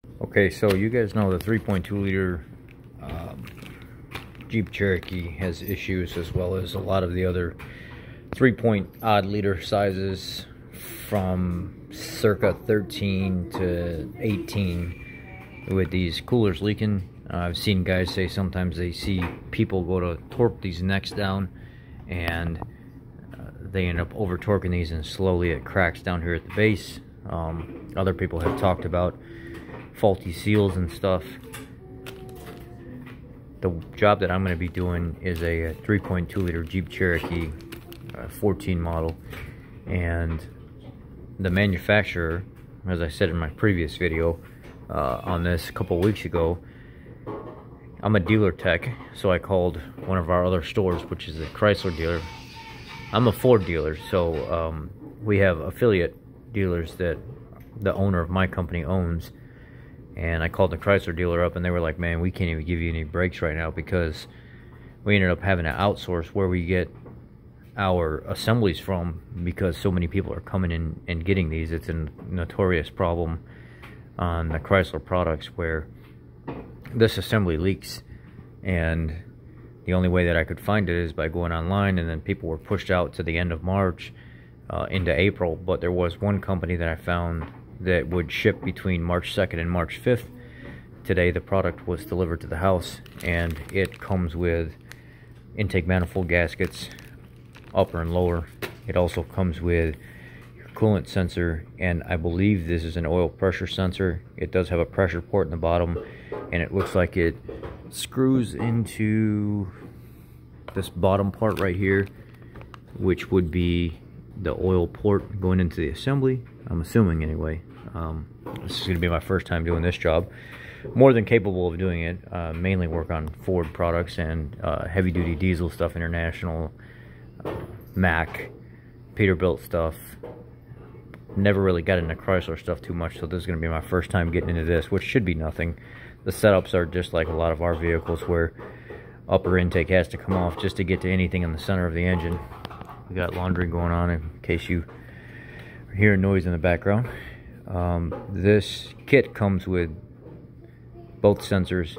Okay, so you guys know the 3.2 liter Jeep Cherokee has issues, as well as a lot of the other 3-point-odd liter sizes from circa 13 to 18 with these coolers leaking. I've seen guys say sometimes they see people go to torque these necks down and they end up over torquing these, and slowly it cracks down here at the base. Other people have talked about faulty seals and stuff. The job that I'm going to be doing is a 3.2 liter Jeep Cherokee 14 model, and the manufacturer, as I said in my previous video on this a couple weeks ago, I'm a dealer tech, so I called one of our other stores, which is a Chrysler dealer. I'm a Ford dealer, so we have affiliate dealers that the owner of my company owns. And I called the Chrysler dealer up, and they were like, man, we can't even give you any brakes right now, because we ended up having to outsource where we get our assemblies from, because so many people are coming in and getting these. It's a notorious problem on the Chrysler products where this assembly leaks, and the only way that I could find it is by going online, and then people were pushed out to the end of March into April. But there was one company that I found that would ship between March 2nd and March 5th. Today the product was delivered to the house, and it comes with intake manifold gaskets, upper and lower. It also comes with your coolant sensor, and I believe this is an oil pressure sensor. It does have a pressure port in the bottom, and it looks like it screws into this bottom part right here, which would be the oil port going into the assembly, I'm assuming anyway. This is going to be my first time doing this job. More than capable of doing it. Mainly work on Ford products and heavy duty diesel stuff, international, Mack, Peterbilt stuff. Never really got into Chrysler stuff too much, so this is going to be my first time getting into this, which should be nothing. The setups are just like a lot of our vehicles, where upper intake has to come off just to get to anything in the center of the engine. We got laundry going on in case you are hearing noise in the background. This kit comes with both sensors,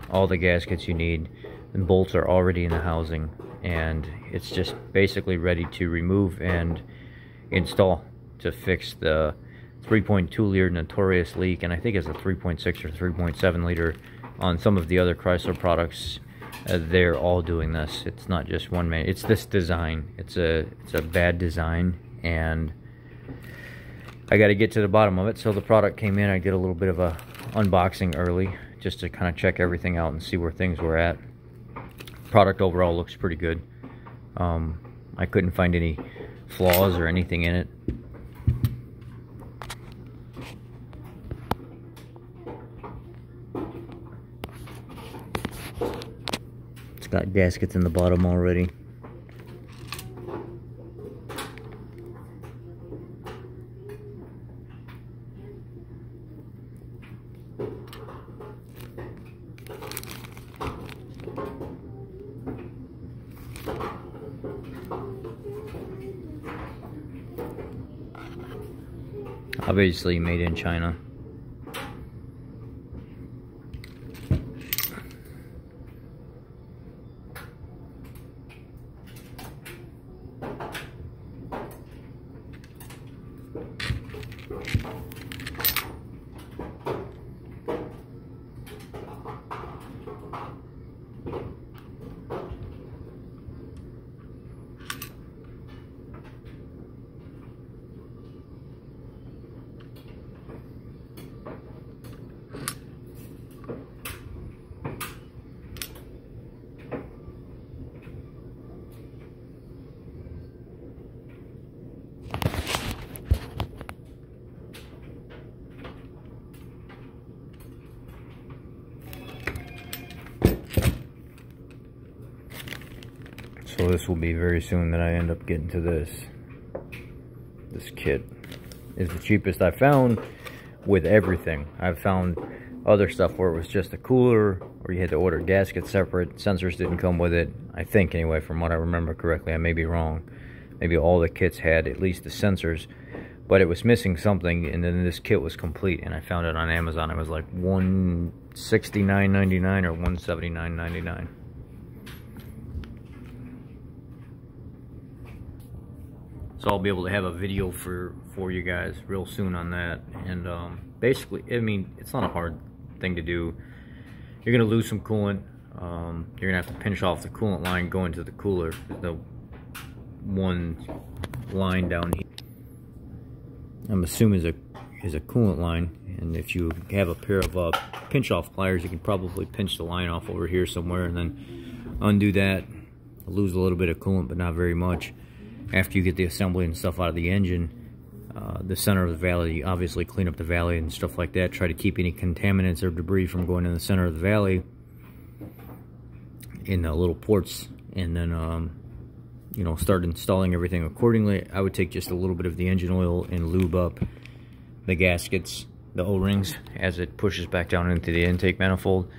all the gaskets you need, and bolts are already in the housing, and it's just basically ready to remove and install to fix the 3.2 liter notorious leak. And I think it's a 3.6 or 3.7 liter on some of the other Chrysler products. They're all doing this. It's not just one man. It's this design. It's a bad design, and I got to get to the bottom of it. So the product came in. I did a little bit of a unboxing early, just to kind of check everything out and see where things were at. Product overall looks pretty good. I couldn't find any flaws or anything in it. It's got gaskets in the bottom already. Obviously made in China. So this will be very soon that I end up getting to this. This kit is the cheapest I found with everything. I've found other stuff where it was just a cooler, or you had to order gaskets separate. Sensors didn't come with it, I think anyway, from what I remember correctly. I may be wrong. Maybe all the kits had at least the sensors. but it was missing something, and then this kit was complete, and I found it on Amazon. It was like $169.99 or $179.99. So I'll be able to have a video for you guys real soon on that. And basically, I mean, it's not a hard thing to do. You're gonna lose some coolant. You're gonna have to pinch off the coolant line going to the cooler. The one line down here, I'm assuming is a coolant line. And if you have a pair of pinch off pliers, you can probably pinch the line off over here somewhere and then undo that. Lose a little bit of coolant, but not very much. After you get the assembly and stuff out of the engine, the center of the valley, obviously clean up the valley and stuff like that. Try to keep any contaminants or debris from going in the center of the valley in the little ports, and then you know, start installing everything accordingly. I would take just a little bit of the engine oil and lube up the gaskets, the O-rings, as it pushes back down into the intake manifold,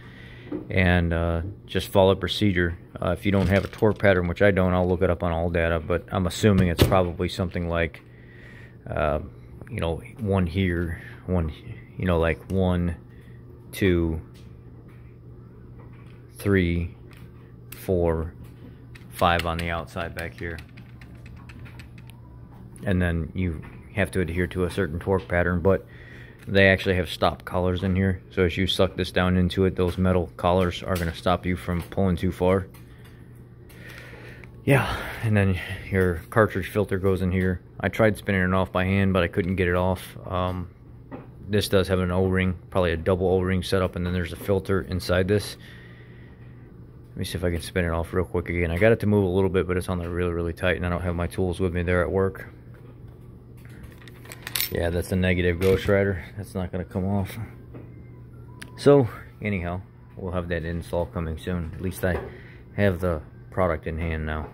and just follow procedure. If you don't have a torque pattern, which I don't, I'll look it up on all data, but I'm assuming it's probably something like you know, one here, one, you know, like 1, 2, 3, 4, 5 on the outside back here. And then you have to adhere to a certain torque pattern, but they actually have stop collars in here. So as you suck this down into it, those metal collars are going to stop you from pulling too far. Yeah, and then your cartridge filter goes in here. I tried spinning it off by hand, but I couldn't get it off. This does have an O-ring, probably a double O-ring setup, and then there's a filter inside this. Let me see if I can spin it off real quick again. I got it to move a little bit, but it's on there really, really tight, and I don't have my tools with me there at work. Yeah, that's a negative Ghost Rider. That's not going to come off. So, anyhow, we'll have that install coming soon. At least I have the product in hand now.